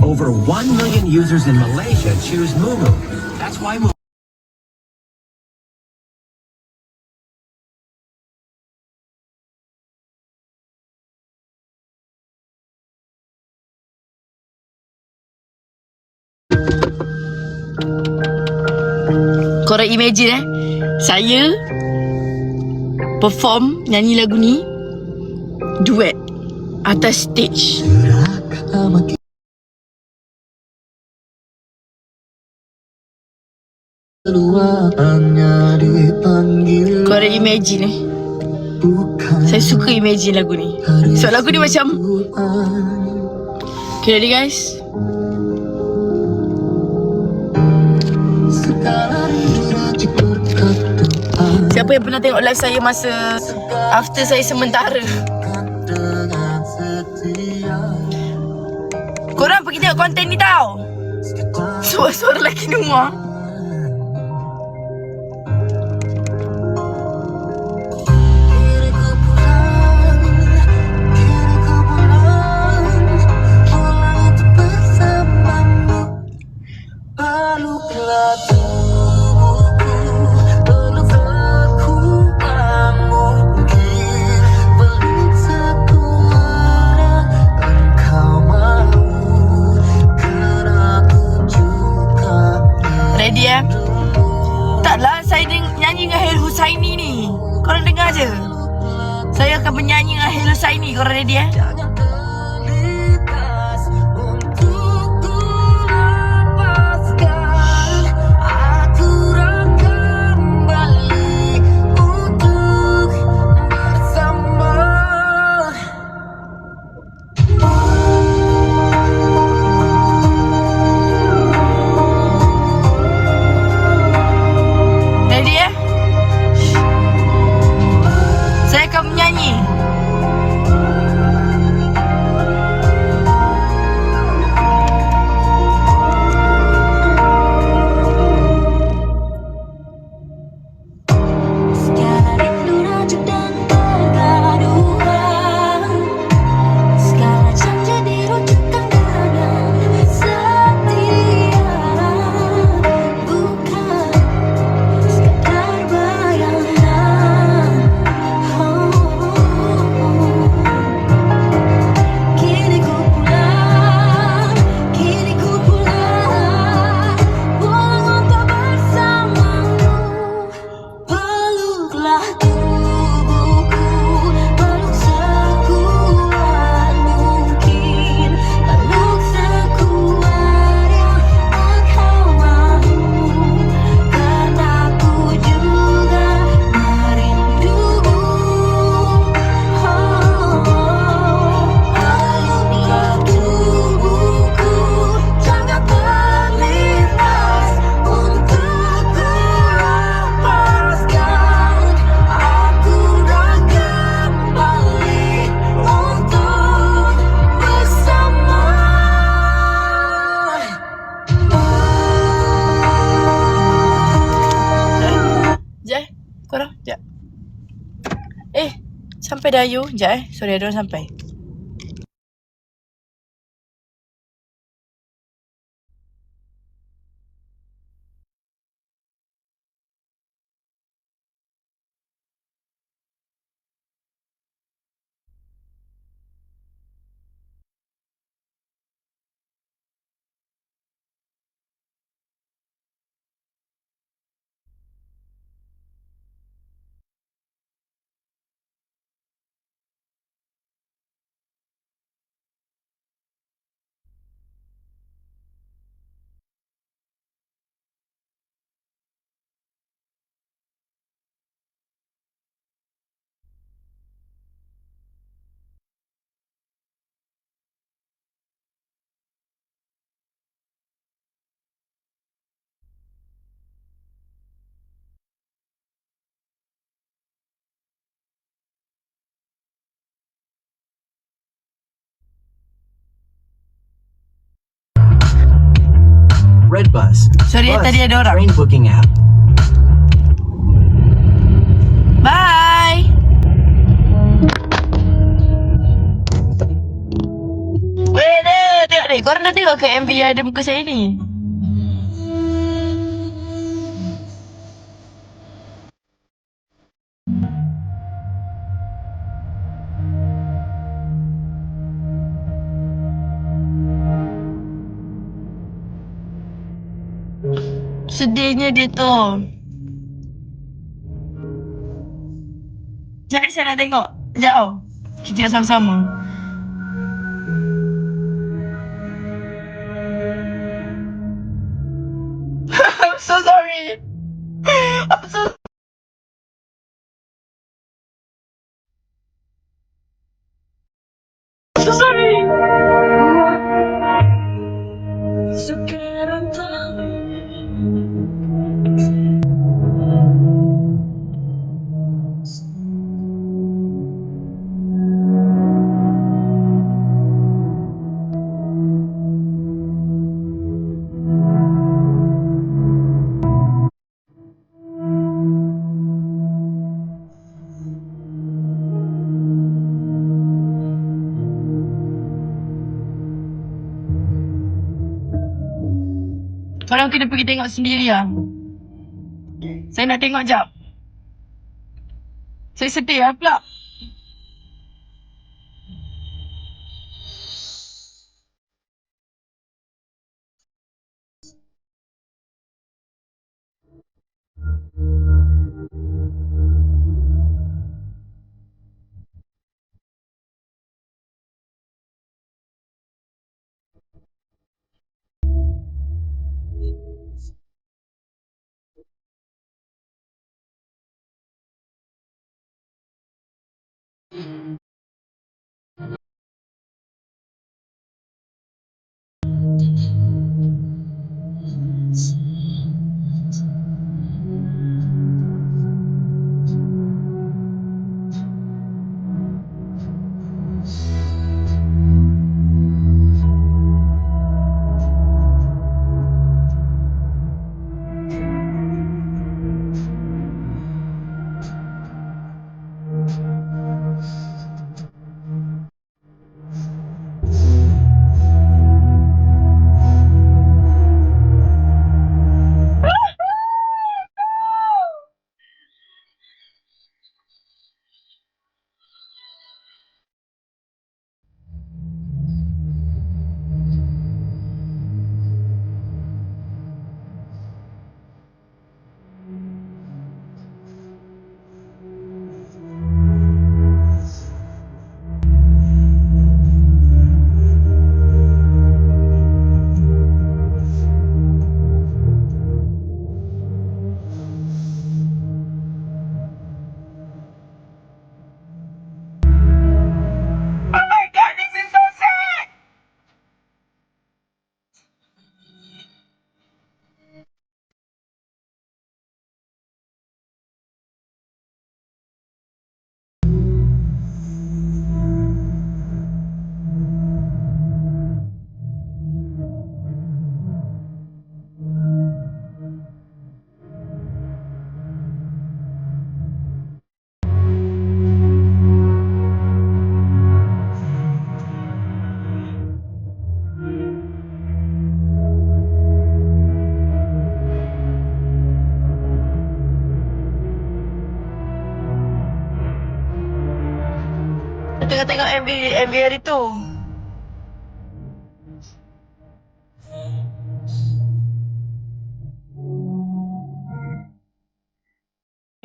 Over 1 million users in Malaysia choose Mumu. That's why Mumu. Korang imagine saya perform nyanyi lagu ni duet atas stage. Korang imagine saya suka imagine lagu ni. So lagu ni macam, okay, ready guys? Siapa yang pernah tengok live saya masa after saya sementara? Korang pergi tengok konten ni tau. Suara-suara lelaki Numa. Ready ya? Taklah saya nyanyi dengan Hel Husaini ni. Korang dengar je. Saya akan menyanyi dengan Hel Husaini. Korang ready ya? Korang, sekejap. Sampai dah you. Sekejap sorry, ada orang sampai. Redbus. Sorry, Bus, tadi ada orang. train booking app. Bye. korang dah tengok ke MV yang ada muka saya ni? Sedihnya dia tu. Sekejap saya nak tengok. Sekejap tau. Kita tengok sama-sama. I'm so sorry. I'm so sorry. Sekarang tahu. Korang kena pergi tengok sendiri lah. Saya nak tengok jap. Saya sedih lah pula. Oh my god, this is so sad. Tengah tengok MV hari tu.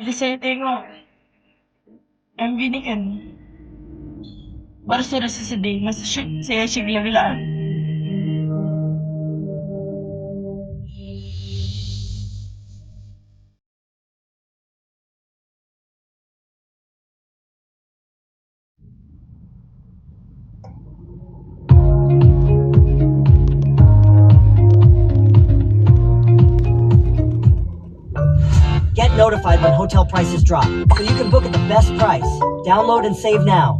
Jadi saya tengok MV ni kan, baru saya rasa sedih. Masa shoot saya asyik gelak-gelak. Get notified when hotel prices drop, so you can book at the best price. Download and save now.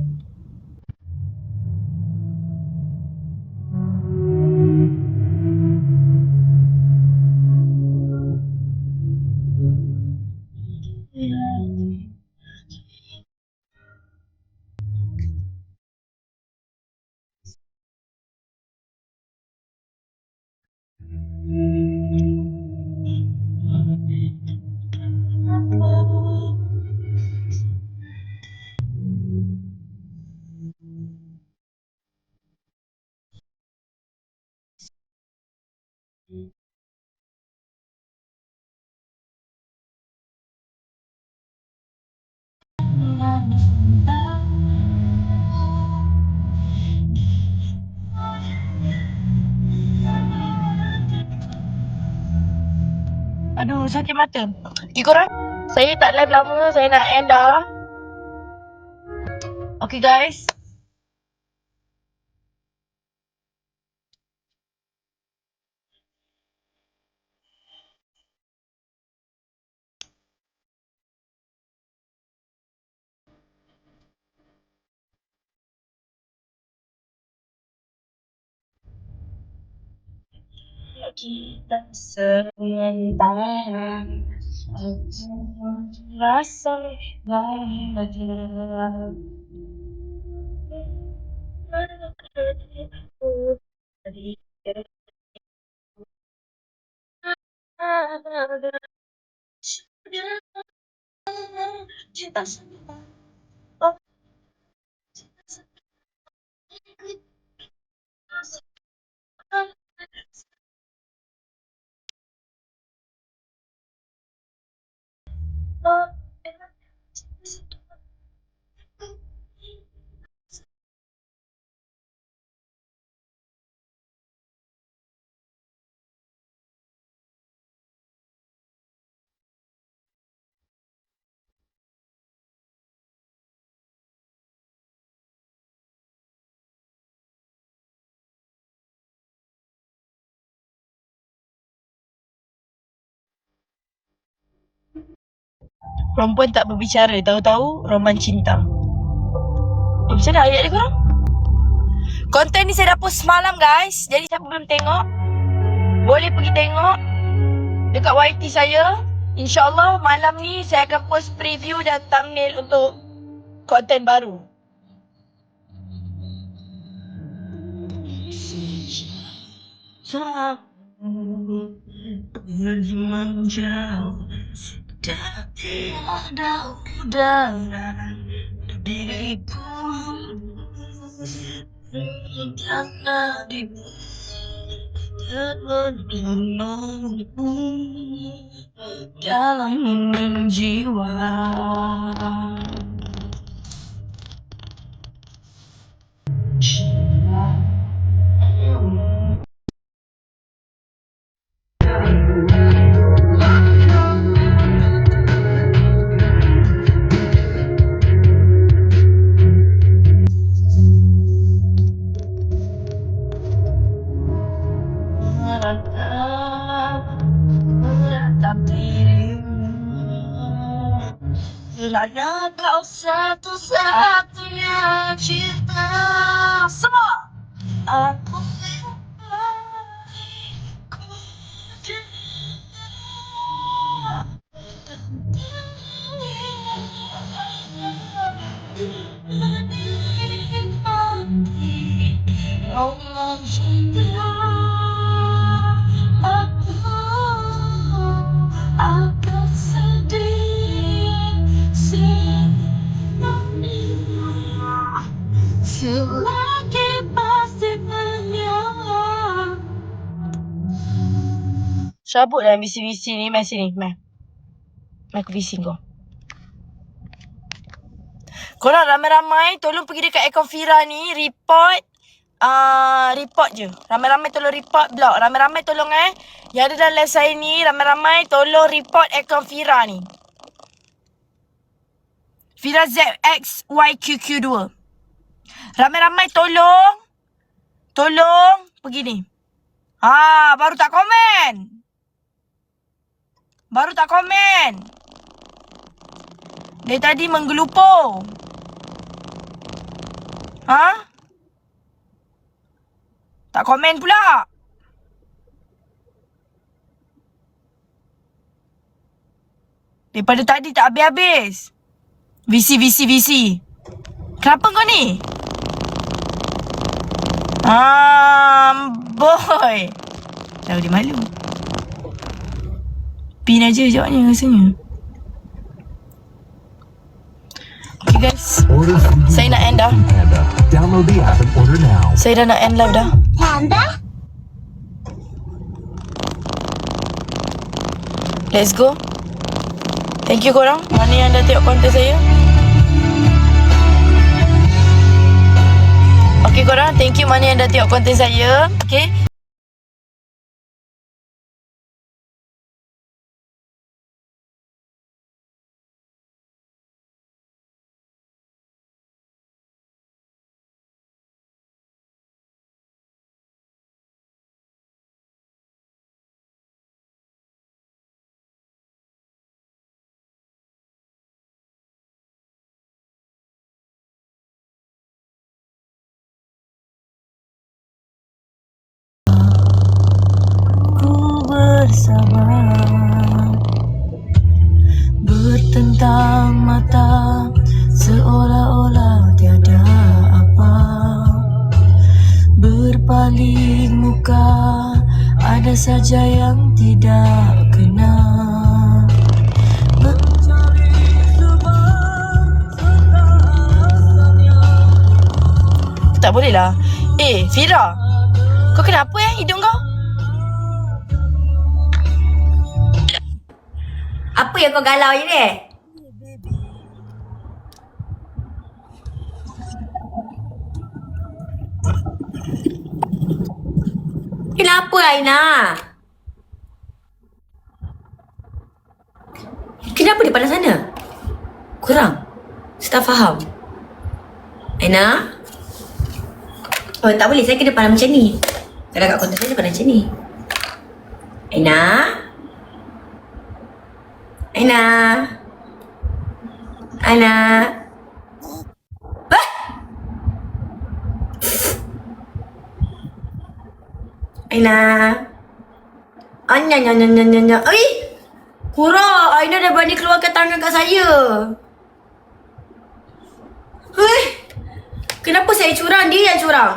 Aduh, sakit mata. Okay, korang. Saya tak live lama. Saya nak end dah. Okay, guys. Kita sementara rasa bahagia. Cinta perempuan tak berbicara, tahu-tahu roman cinta. Macam mana ayat dia korang? Konten ni saya dah post semalam, guys. Jadi siapa belum tengok, boleh pergi tengok dekat YT saya. InsyaAllah malam ni saya akan post preview dan thumbnail untuk konten baru. Menjauh tak ada udara diriku karena termenunggu dalam jiwa. Menatap dirimu kerana kau satu-satunya cinta. Semua aku menikmati roman cinta. Aku sedih selagi pasti menyala. Cabut lah bisi-bisi ni. Mai sini, mai. Mai aku bising kau. Korang ramai-ramai tolong pergi dekat akaun Fira ni, report je. Ramai-ramai tolong report blog. Ramai-ramai tolong yang ada dalam live saya ni, ramai-ramai tolong report akaun Fira ni. Fira ZXYQQ2. Ramai-ramai tolong pergi ni. Baru tak komen. Dari tadi menggelupur. Tak komen pula. Daripada tadi tak habis-habis. VC. Kenapa kau ni? Boy. Tahu dia malu. Pin aja jawabnya rasanya. Okay guys. Saya nak end dah. Download the app and order now. Saya dah nak end live dah. Panda? Let's go. Thank you korang. Mana yang dah tengok konten saya. Okay korang. Thank you mana yang dah tengok konten saya. Okay. sabar. Bertentang mata seolah-olah tiada apa. Berpaling muka ada saja yang tidak kena. Mencari sebab setahannya. Tak boleh lah. Fira, kau kenapa hidung kau? Apa yang kau galau je ni? Kenapa Aina? Kenapa dia pandang sana? Kurang? Saya tak faham. Aina? Oh tak boleh, saya kena pandang macam ni. Kalau kat konten saya pandang macam ni. Aina? Aina? Aina? Aina. Anya. Kurang. Aina dah berani keluarkan tangan kat saya. Kenapa saya curang? Dia yang curang.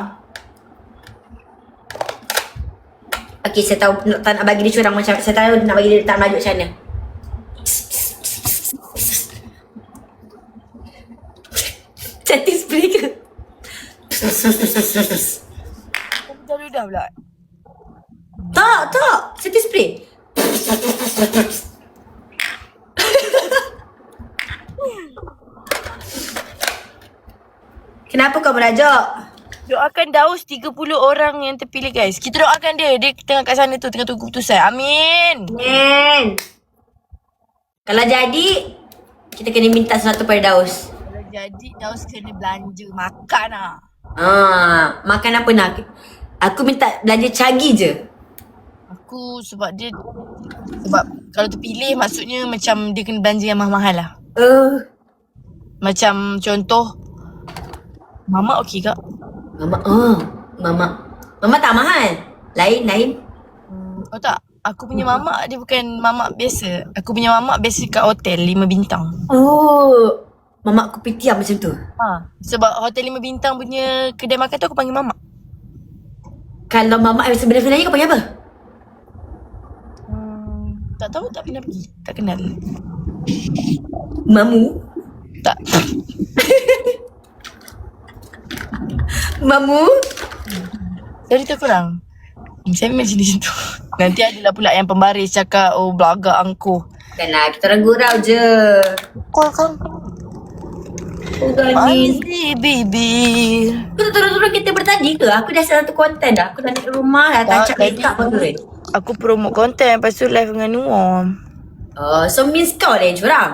Okey, saya tahu tak nak bagi dia curang macam. Saya tahu nak bagi dia tak maju macam mana. Cantik spray ke? Kau dah pula. Tak. Setting spray. Kenapa kau merajuk? Doakan Daus 30 orang yang terpilih guys. Kita doakan dia. Dia tengah kat sana tu. Tengah tunggu keputusan. Amin. Men. Kalau jadi, kita kena minta sesuatu pada Daus. Kalau jadi Daus kena belanja makan lah. Makan apa nak? Aku minta belanja cagi je. Aku sebab kalau terpilih maksudnya macam dia kena belanja yang mahal-mahal lah. Macam contoh Mamak okey kak? Mama tak mahal. Lain. Oh tak, aku punya mamak dia bukan mamak biasa. Aku punya mamak biasa kat hotel 5 bintang. Oh, mamak kopitiam macam tu. Sebab hotel 5 bintang punya kedai makan tu aku panggil mamak. Kalau mamak sebenarnya kau panggil apa? Tak tahu, tak pernah pergi. Tak kenal. Mamu? Tak. Mamu? Dari tu kurang. Saya memang jenis tu. Nanti adalah pula yang pembaris cakap, oh belagak angkuh. Bukanlah, kita orang gurau je. Kau kan? Mandi baby. Kau tak turun-turun kita bertadi ke? Aku dah satu konten dah. Aku dah naik rumah dah. Tak cakap makeup pun turun. Aku promote konten, lepas tu live dengan Nuam. So means kau lah yang curang?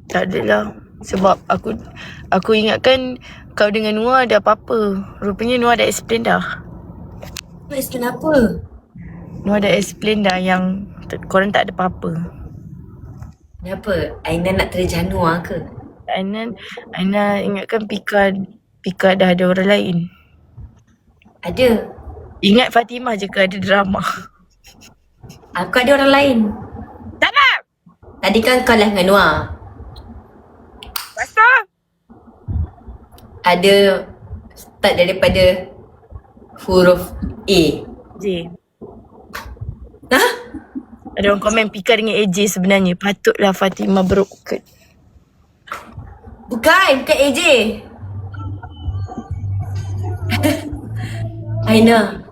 Tak adalah. Sebab aku ingatkan kau dengan Nuah ada apa-apa. Rupanya Nuah dah explain dah. Kau explain apa? Nuah dah explain dah yang korang tak ada apa-apa. Kenapa? Aina nak terjanua ke? Aina ingatkan Pika dah ada orang lain. Ada. Ingat Fatimah je ke ada drama? Aku ada orang lain. Tak nak! Tadi kan kau live dengan Noah. Pasal? Ada start daripada huruf A. J. Hah? Ada orang komen Pika dengan AJ sebenarnya. Patutlah Fatimah berukat. Bukan AJ. Aina.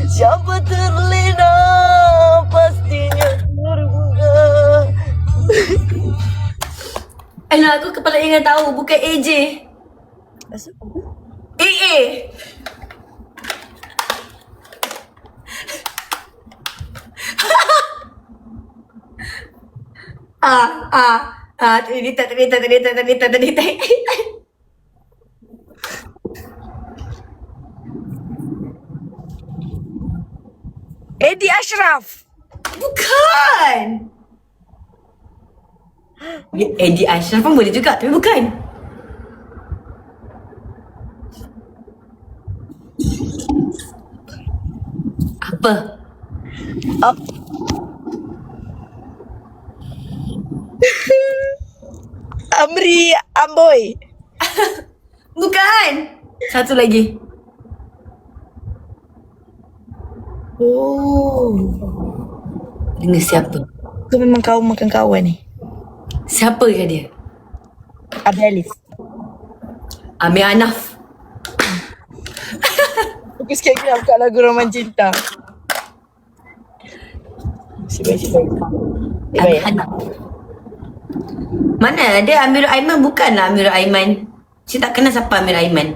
Siapa terlena pastinya terbuka. Aina, aku kepala ingat tahu bukan AJ. Asal? AA. Tadi. Eddie Ashraf. Bukan. Eddie Ashraf pun boleh juga, tapi bukan. Apa? Up. Amri Amboy. Bukan. Satu lagi. Oh. Dengan siapa? Kau memang kau makan kawan ni. Siapa ke dia? Abelis. Amir Anaf. Aku sikit nak buka lagu Roman Cinta. Sibai. Amir Anaf. Mana ada Amirul Aiman? Bukanlah Amirul Aiman. Saya tak kenal siapa Amirul Aiman.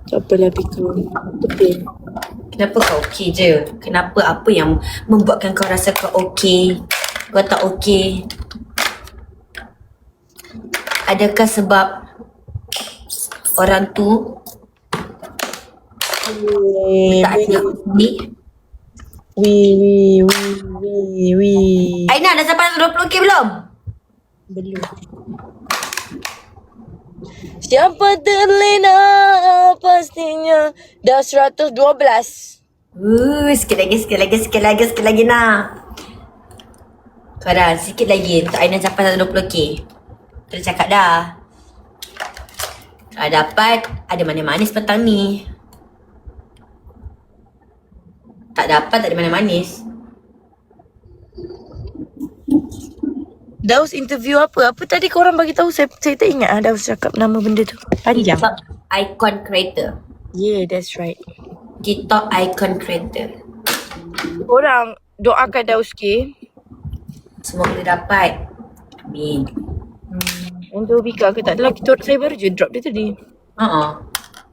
Tak apalah Pika. Betul. Kenapa kau okey je? Kenapa apa yang membuatkan kau rasa kau okey? Kau tak okey? Adakah sebab orang tu tak ada ni? Wih. Aina dah sampai 20k belum? Belum. Siapa terlena pastinya dah 112. Sikit lagi nak. Farah, sikit lagi untuk Aina capai 120k. Kita cakap dah. Kalau dapat, ada manis-manis petang ni. Tak dapat, tak ada manis-manis. Daus interview apa? Apa tadi korang bagi tahu? Saya tak ingat Daus cakap nama benda tu. Panjang. Sebab icon creator. Yeah, that's right. TikTok icon creator. Korang doakan Daus ke? Semua boleh dapat. Amin. Untuk Bika ke tak adalah saya baru je drop dia tadi.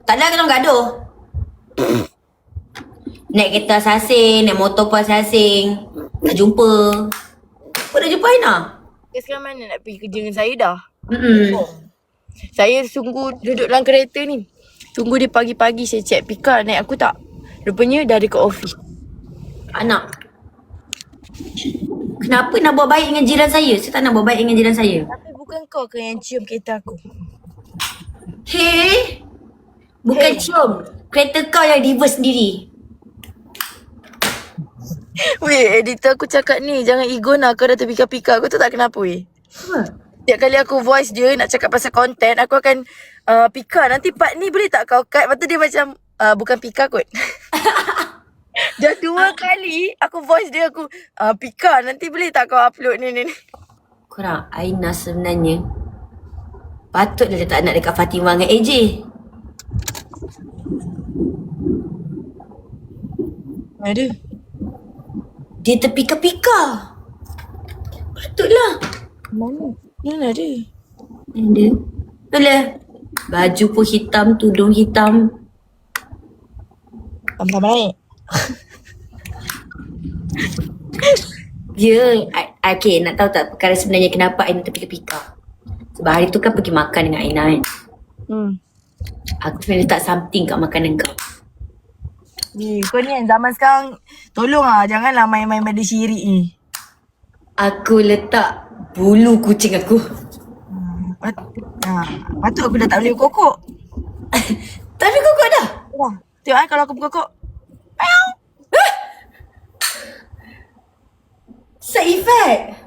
Tak ada kita gaduh. Naik kereta asing, naik motor pun asing. Tak jumpa. Kau dah jumpa Aina? Sekarang mana nak pergi kerja dengan saya dah? Mm-mm. Saya sungguh duduk dalam kereta ni. Tunggu dia pagi-pagi saya check Pika naik aku tak. Rupanya dah dekat office. Anak. Kenapa nak buat baik dengan jiran saya? Saya tak nak buat baik dengan jiran saya. Tapi bukan kau ke yang cium kereta aku? Hey. Bukan cium. Kereta kau yang reverse sendiri. Weh, editor aku cakap ni, jangan ego nak kau dah terpika-pika. Aku tu tak kenapa weh. Apa? Setiap kali aku voice dia nak cakap pasal konten, aku akan pika. Nanti part ni boleh tak kau cut? Lepas tu dia macam, bukan pika kot. Dah 2 kali aku voice dia, aku pika. Nanti boleh tak kau upload ni. Korang, Aina sebenarnya patutlah letak anak dekat Fatimah dengan AJ. Ada. Dia terpika-pika. Patutlah. Mana ada? Ada. Boleh. Baju pun hitam, tudung hitam. Pam-pam naik. Dia, okay, nak tahu tak perkara sebenarnya kenapa Aina terpika-pika? Sebab hari tu kan pergi makan dengan Aina kan. Aku sebenarnya letak something kat makanan kau. Kau ni yang zaman sekarang, tolong janganlah main-main pada syirik ni. Aku letak bulu kucing aku. Patut aku dah tak boleh berkokok. Tapi kau dah. Wah, tengok kalau aku berkokok. Side effect.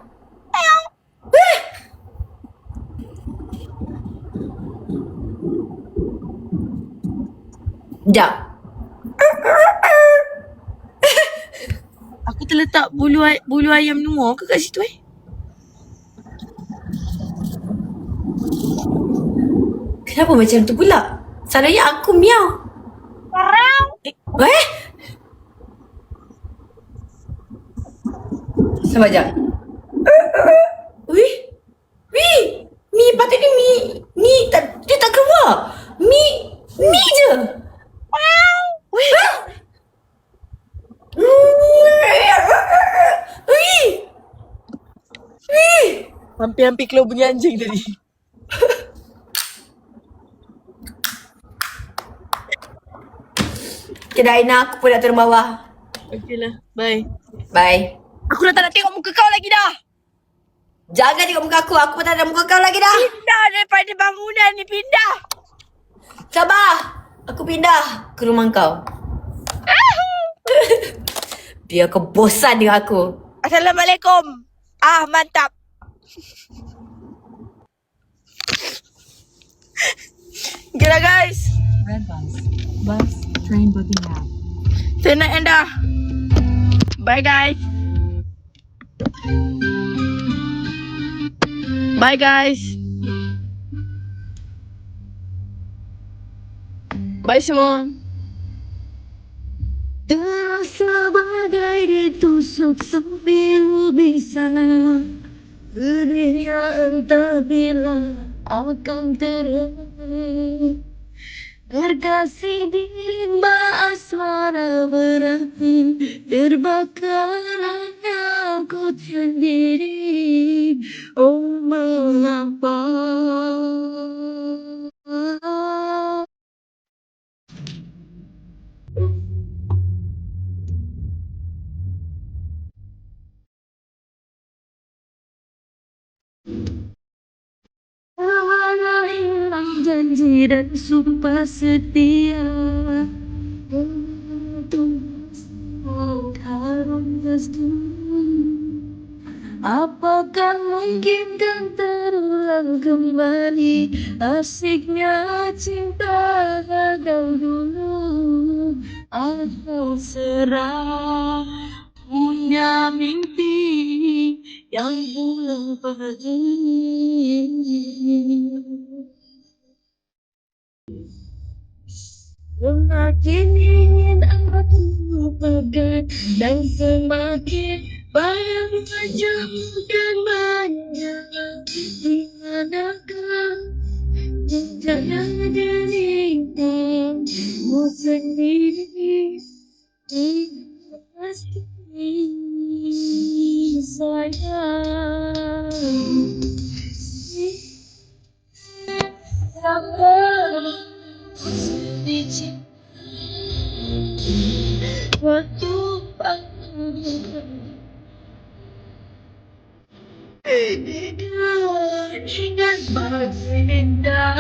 Sekejap. Aku terletak bulu ayam Nuo ke kat situ Kenapa macam tu pula? Selalunya aku miau. Sabar jap. Wih. Mi patutnya mi tak, dia tak keluar. Mi je. Hampir-hampir keluar bunyi anjing tadi. Kedai Aina, aku pun nak turun bawah. Okey lah, bye. Bye. Aku dah tak nak tengok muka kau lagi dah. Jangan tengok muka aku pun tak ada muka kau lagi dah. Pindah daripada bangunan ni, pindah. Sabar. Aku pindah ke rumah kau. Biar kau bosan dengan aku. Assalamualaikum. Mantap. Okay lah guys. Red bus. Bus. Train booking now. Saya nak end dah. Bye guys. Bye guys. Bye semua. Terasa bagai ditusuk sambil bisa. Berinya entah bila akan terang. Terkasih di rimba asmara berapi. Terbakarannya aku sendiri. Oh mengapa Mana hilang janji dan sumpah setia untuk mengharung restu. Apakah mungkin kan terulang kembali asiknya cinta gagal dulu. Aku serah punya mimpi yang belum pergi. Semakin ingin aku lupakan dan semakin banyak menjauhkan banyak. Di manakah rencana dirimu sendiri? Pasti sayang. Waktu ingat berpindah.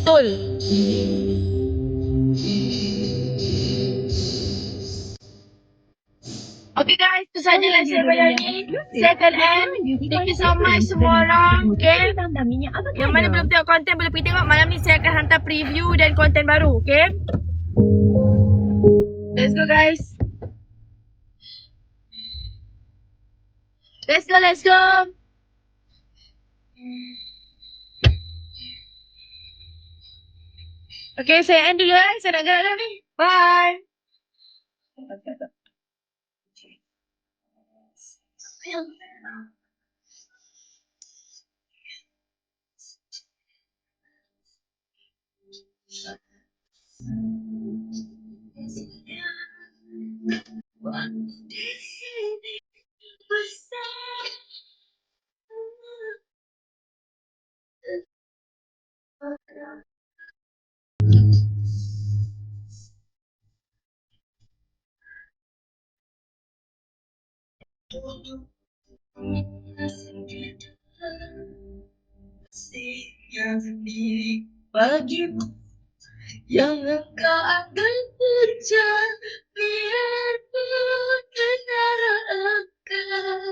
Betul. Okay guys, itu sajalah saya hari ni. Saya akan end. Thank you so much semua orang. Okay. Yang mana belum tengok konten boleh pergi tengok. Malam ni saya akan hantar preview dan konten baru. Okay. Let's go guys. Let's go, let's go. Okay, saya end dulu eh. Saya nak gerak dah ni. Bye. Bagimu yang engkau akan pecah, biarpun antara engkau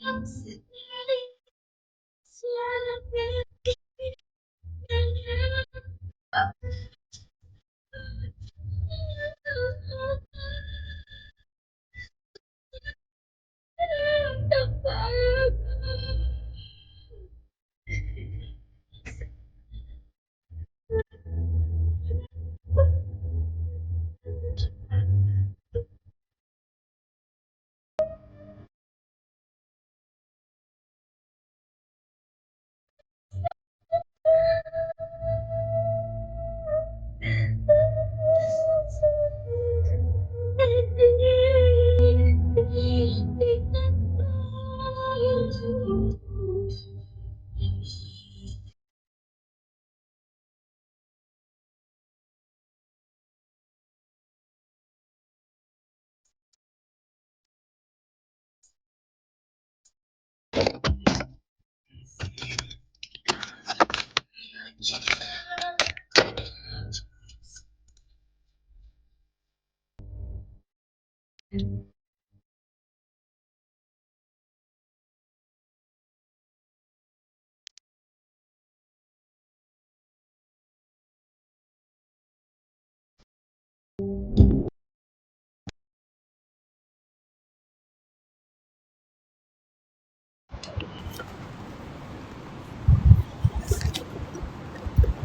yang sendiri selalu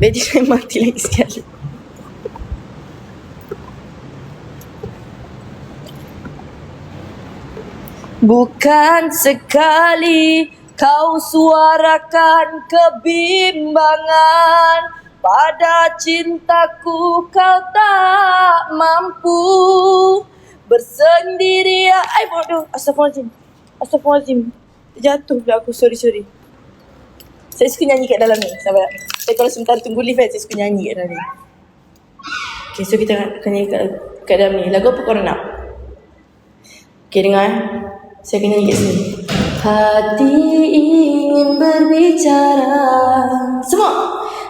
Betty saya mati lagi sekali. Bukan sekali kau suarakan kebimbangan, pada cintaku kau tak mampu bersendirian. Bodoh. Astagfirullahaladzim. Jatuh pula aku. Sorry. Saya suka nyanyi kat dalam ni. Sabar. Saya kalau sebentar tunggu lift kan, saya suka nyanyi kat dalam ni. Okay, so kita akan nyanyi kat dalam ni. Lagu apa korang nak? Okay, dengar. Saya akan nyanyi kat sini. Hati ingin berbicara. Semua.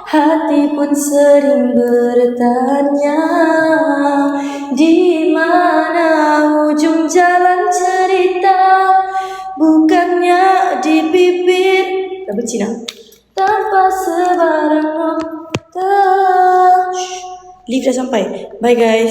Hati pun sering bertanya, di mana ujung jalan cerita? Bukannya di bibir. Lagu Cina. Tanpa sebarang nota. Lift dah sampai. Bye guys.